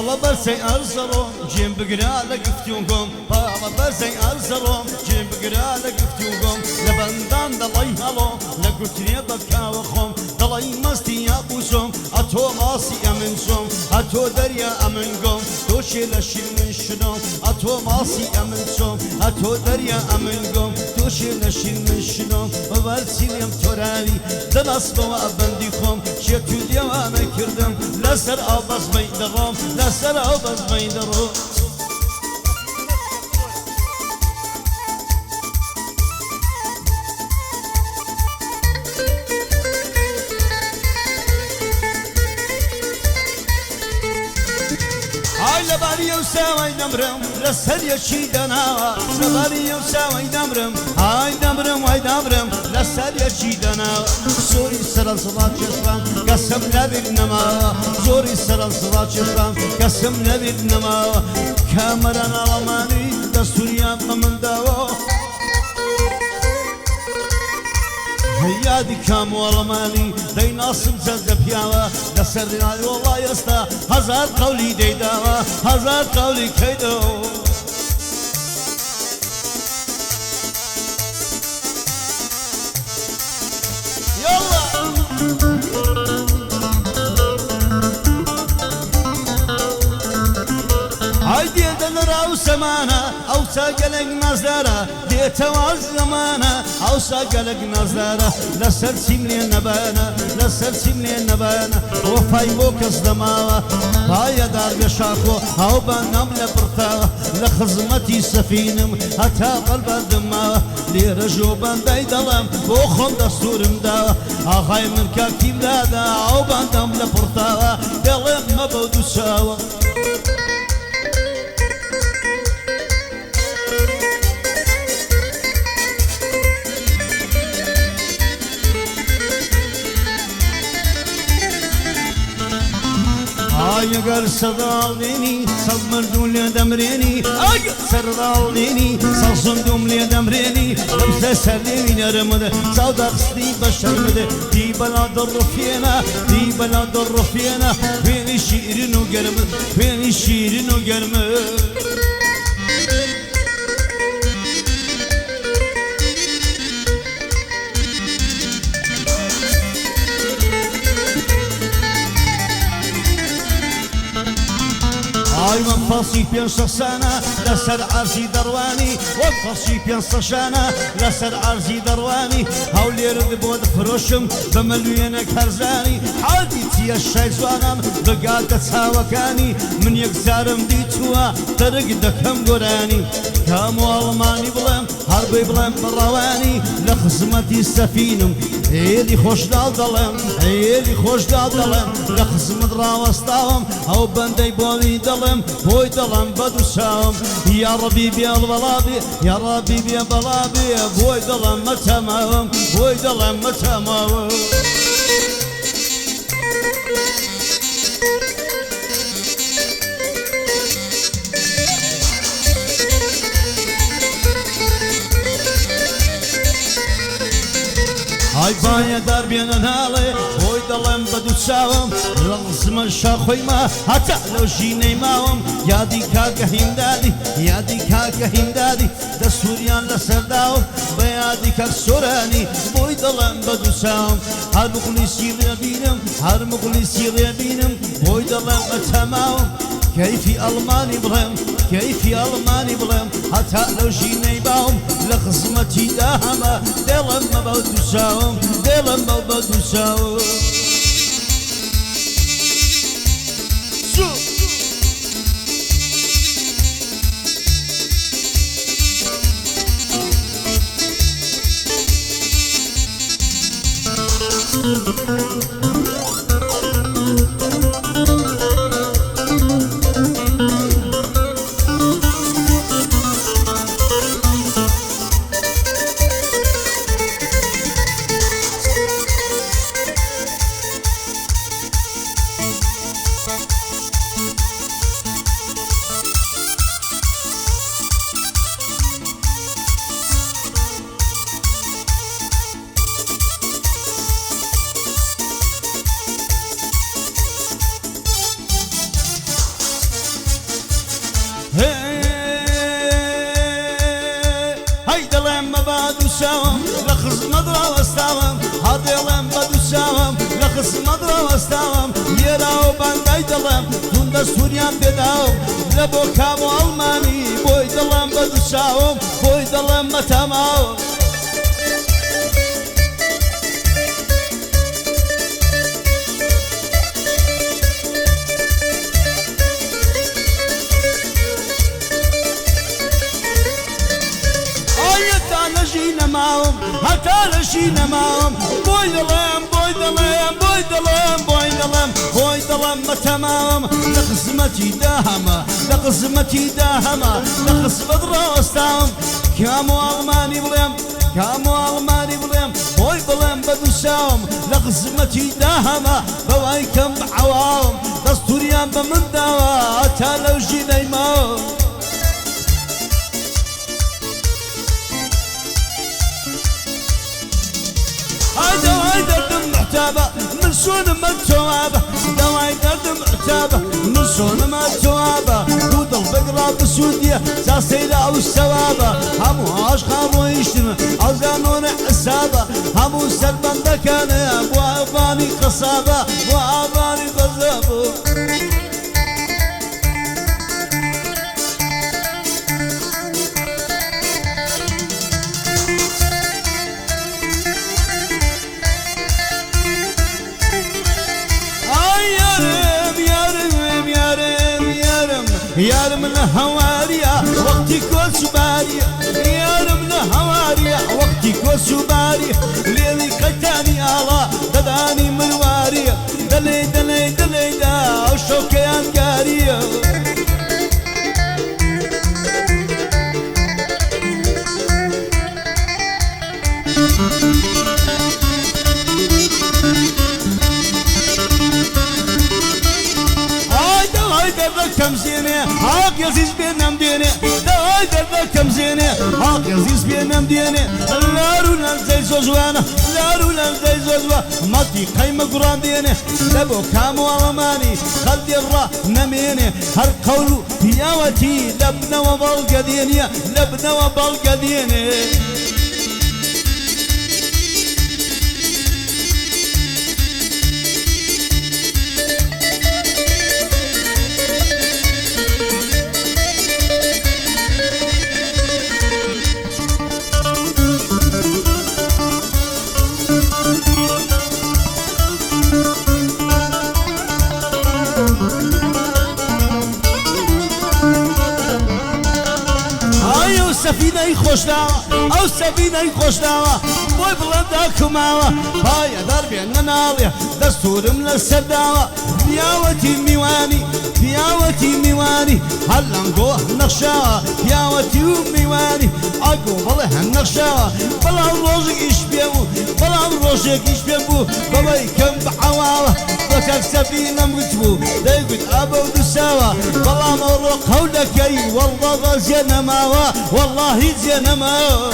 باڵە بەرسەی ئەرزەڵۆم جێم بگرا لە گفتوگۆم باڵە بەرزەی ئەرزەڵۆم جێم بگرا لە گفتوگۆم لە بەندان دەڵی هەڵۆ لە گوترێ بەکاوە خۆم دەڵی مەستی یاقوزۆم ئەتۆ ماسی ئەمن سۆم ئەتۆ دەریا ئەمن گۆم تۆشێ لە شیر من شنۆم ئەتۆ ماسی ئەمن سۆم ئەتۆ دەریا ئەمن گۆم تۆشێ لە شیر من شنۆم بەبەرچی لێم تۆراوی دەبەستمەوە ئەبەندی خۆم شێت و دیێوانە کردم لەسەر ئەو بەزمەی دەڕۆم لەسەر ئەو بەزمەی دەڕۆم لەباری ئەو ساوای نەمرم لەسەر یەکی دەناوە لەباری ئەو ساوای نەمرم ئای نەمرم وای نەمرم لەسەر یەکی دەناوە زۆری سەرەنسڵا چێشتم کەسم لەبیر نەماوە زۆری سەرەنسڵا چێشتم کەسم لەبیر نەماوە کامەرە ناڵەمانی دەستوریان بە منداوە یادی کاموەڵەمانی دەیناسم جەزە پیاوە لەسەر ڕای وەڵای ئێستا هەزار قەولی دەیداوە هەزار قەولی کەیدەوە ئەو سەمانە ئەو ساگەلێک نازدارە دێتەوە زەمانە ئەو ساگەلێک نازدارە لەسەر چیم لێ نەبانە لەسەر چیم لێ نەبانە وەفای بۆ کەس دەماوە پایەدار بێ شاخۆ ئەو بەنام لە پڕتاوە لە خزمەتی سەفینم هەتا قەلبەردم ماوە لێرە ژۆ بەندەی دەڵێم بۆ خۆم دەستورم داوە ئاغای من کاکیم دادا ئەو بەندەم لە پڕتاوە دەڵێم مەبە دوو چاوە ئەگەر سەداڵێنی سەد مردوو لێ دەمرێنی ئەگەر سەرداڵێنی سەد زندوم لێ دەمرێنی دەمسە سەر لێوی نەرمدە چاودەخستی بە شەرمدە دی بەلا دەڕۆفێنە دی بەلا دەڕۆفێنە خوێنی شیرین و گەرمە خوێنی شیرین و گەرمە ئایمە فەڵسی پێنج شەخسانە لەسەر عەرزی دەڕوانی وەک فەڵسی پێنج سەشانە لەسەر عەرزی دەڕوانی هەولێرت بۆ دەفرۆشم بە مەلوێنێک هەرزانی حاڵی چییە شای جوانان بگاتە چاوەکانی من یەکجارم دیتووە دەرگ دەکەم گۆرانی کاموەڵمانی بڵێم هەربەی بڵێم بەڕەوانی لە خزمەتی سەفینم هێلی خۆشداڵ دەڵێم هێلی خۆشداڵ دەڵێم لە خزمەت ڕاوەستاوم ئەو بەندەی بۆوی دەڵێم بۆی دەڵێم بە دوو چاوم یا ڕەبی بێ بەڵابێ یا ڕەبی بێ بەڵابێ بۆی دەڵێم مەتەماوم بۆی دەڵێم مەتەماوم ئای پایەدار بێنە ناڵێ بۆی دەڵێم بە دوو چاوم ڕەڵزمە شاخۆیمە هەتا لەو ژینەی ماوم یادی کاکە هیندادی یادی کاکە هیندادی دەسووریان لەسەرداوم بە یادی کاک سۆرانی بۆی دەڵێم بە دوو چاوم هەر مخلیسی ڕێبینم هەر مخلیسی ڕێبینم بۆی دەڵێم بە تەماوم كيفي ألماني بڵێم كيفي ألماني بڵێم هەتا لەو ژینەی باوم لە خزمەتی داهەمە دێڵم بە دوو چاوم دێڵم بە دوو چاوم دوساوم لخص مدرا واستاوم هاديلم بدوساوم لخص مدرا واستاوم ليراو بانداي دلم تون سوريان بداوم لبو كامو الماني بوي دلم بدوساوم بوي دلم متماوم لشينا معهم حتى لشينا معهم بوي دلم بوي دلم بوي دلم بوي دلم بوي دلم متمام لقسمتي داهمة لقسمتي داهمة لقسم دراستهم كامو أغماني بلم كامو أغماني بلم بوي بلم بدوساهم لقسمتي داهمة بوايكم بعواهم دستوريان بمن دوا حتى لو جينا معهم دواي درد محتابة من سون ما توابة دواي درد محتابة من سون ما توابة دود البقرة بسودية ساسيلة والسوابة همو عاشق همو يشتم عزانون حسابة همو سلبان دكانة ابو عباني قصابة ابو عباني قصابة يارم الهواريا وقتي كل سباريا يارم الهواريا وقتي كل سباريا ليلي قتاني الله دداني مرواريا دلي دلي دلي دا وشوكي انقاريا كم زينة حق يزيز بينام ديني داي درد كم زينة حق يزيز بينام ديني لارو لنزي زوزوانا لارو لنزي زوزوا ماتي قيمة قران ديني لبو كامو أماني خلدي الرا نميني هر قولو بياوتي لبنا وبالقا ديني لبنا وبالقا ديني سفينة خوش داوا او سفينة خوش داوا بوي بلندا كماوا باي دربي نناليا دستورم للسرداوا بياوتي ميواني بياوتي ميواني هلنقوه نخشاوا بياوتي ميواني اقو بله النخشاوا بلا روزك ايش بيبو بلا روزك ايش بيبو باباي كم بعواوا بكاك سفينة مكتبو دايقود ابو دساوا بلا مرو قولك اي والله غازينا ماوا والله زين ماوا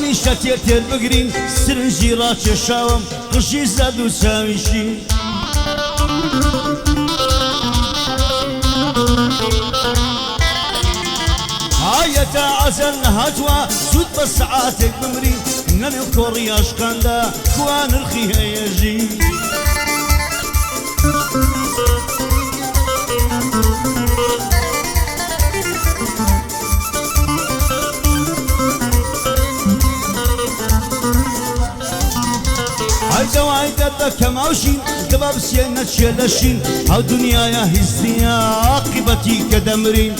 هەمیشە تێر بگرین سرنجی ڕاکێشاوم قژی زەد و چاویشی هایەتە عەزەل نەهاتوە زوود بە سەعاتێک بمرین نەنێو کۆڕی عاشقاندا کوا نرخی هەیەژی دەوای دەردەکەم ئەوژین دەبا بسێنە چێلەشین ئەو دنیایە هیچنیە عاقیبەتی کە دەمرین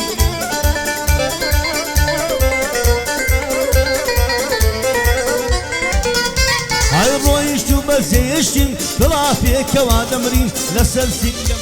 ئای ڕۆیشت و بەزێشتین دڵا پێکەوا دەمرین لەسەر سینگەم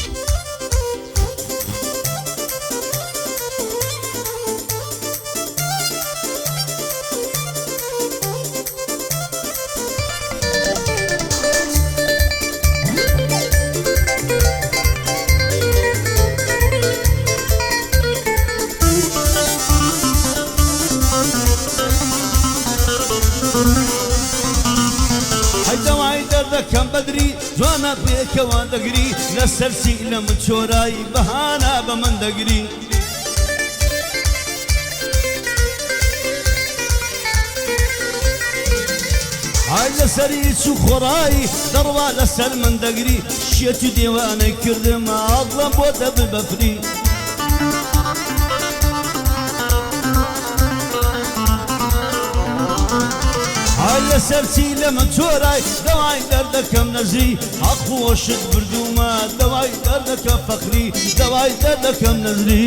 دەردەکەم بەدری جوانە پێکەوە دەگری لەسەر سینە مچۆرایی بەهانە بە من دەگری ئای لەسەری چ و خۆڕایی دەڕوا لەسەر من دەگری شێت و دێوانەی کردم ئاڵە بۆ دەببەفری لەسەرچی لە من چۆرای دەوای دەردەکەم نەزری حەقوەشت بردوومە دەوای دەردەکە فەقری دەوای دەردەکەم نەزری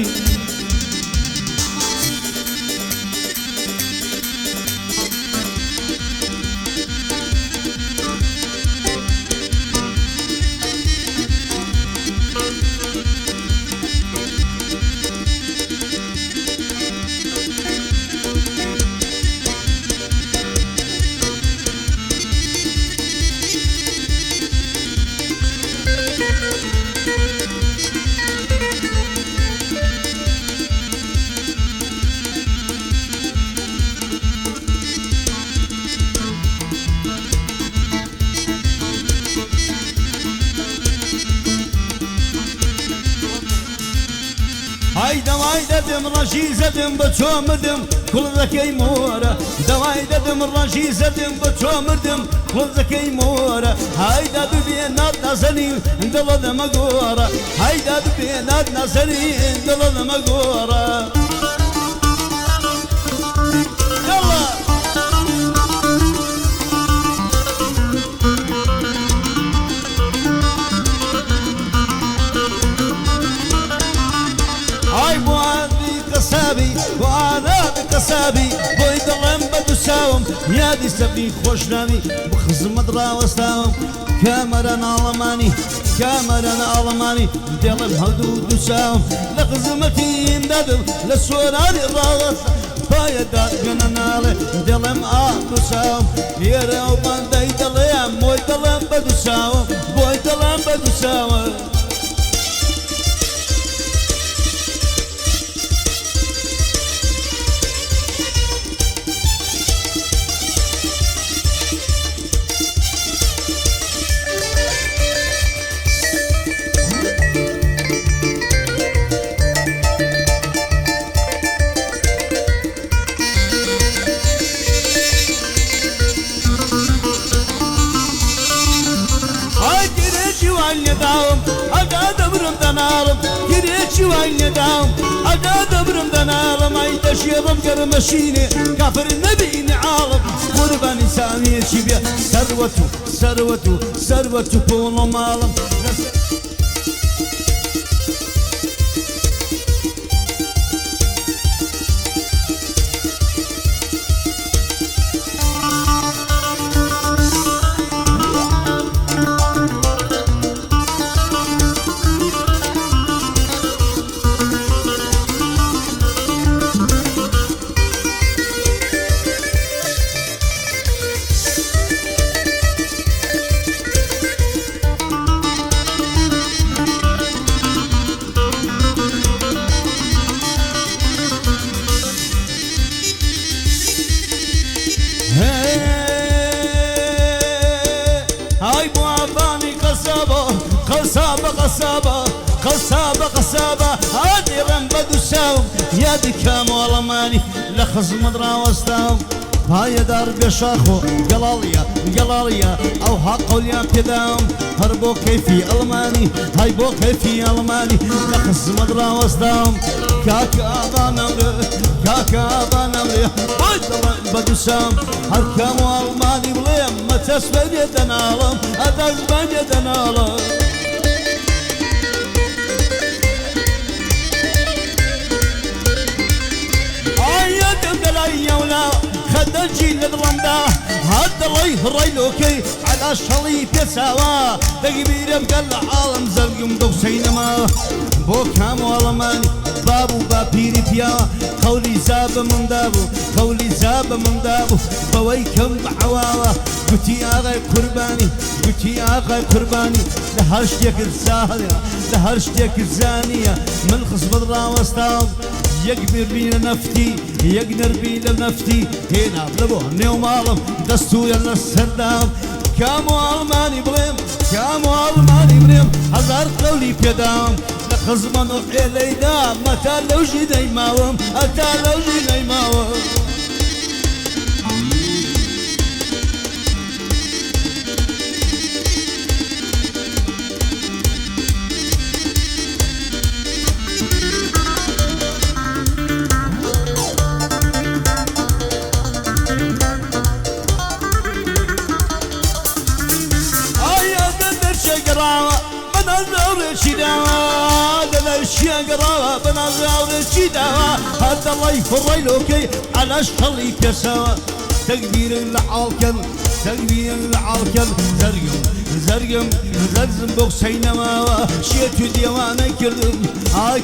دەوای دەدم ڕەشی زەدم بە چۆ مردم کوڵزەکەی مۆرە دەوای دەدم ڕەشی زەدم بە چۆ مردم کوڵزەکەی مۆرە هایدا ببێ نات نازەنی دڵە دەمە گۆڕە هایدا ببێ نات نازەنی دڵە دەمە گۆڕە وأنا بقصابي بوي دڵم بە دووساوم یادی سەبی خۆشناوی بخزمەت ڕاوەستاوم کامەرە ناڵەمانی کامەرە ناڵەمانی دێڵم هەڵدوو دووساوم لە خزمەتیم دەدم لە سۆرانی ڕاوەست پایە دادگەنە ناڵێ دێڵم دووساوم لێرە و بەندەی دڵێم بۆی دڵم بە دووساوم بۆی دڵم بە دووساوم وای نداوم ئەگا دەبرم دەناڵم ئای دەشێڕم گەرمەشینێ کافر نەبینێ عاڵم قوربانی سامیەکی بێ سەروەت و سەروەت و سەروەت و پۆڵ و ماڵم قصابة قصابة قصابة هادي رنبد وساوم يا دكام والله ماني لخص مدرا وستاوم هاي دار بشاخو قلاليا قلاليا او حقول يا كذاهم هربو كيفي الماني هاي بو كيفي الماني لخص مدرا وستاوم كاكا بانمري كاكا بانمري هاي دار بدوسام هركام والماني بليم ما تسبب يدنالم ادق من يدنالم يولا خد الجيل الرمدا هاد الله الريلوكي على شلي بيساوا تكبير بقى العالم زرقم دو سينما بوكام والماني بابو بابيري بيا قولي زاب من دابو قولي زاب من دابو بويكم بعواوا قلتي اغاي قرباني قلتي اغاي قرباني لهرشتك الزاهية لهرشتك الزانية من خصب الراوستاو يكبر بينا نفتي يقدر بينا نفتي هنا بلبوهني ومالم دستو يلا السردام كامو الماني بريم كامو الماني بريم هزار قولي بيدام لخزمن وحيلي دام متى لو جيني ماوم أتا لو جيني ماوم شقرا بنظر الشداوة هذا الله يفريلوكي على الشلي بيساوا تكبير العالكم تكبير العالكم زرقم زرقم زرزم بوكسينما شيتو ديوانا كردم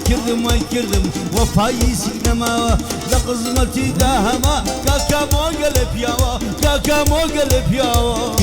كردم ما كردم وفايس نما لقزمتي داهما كاكا مو قلب ياوا كاكا مو قلب ياوا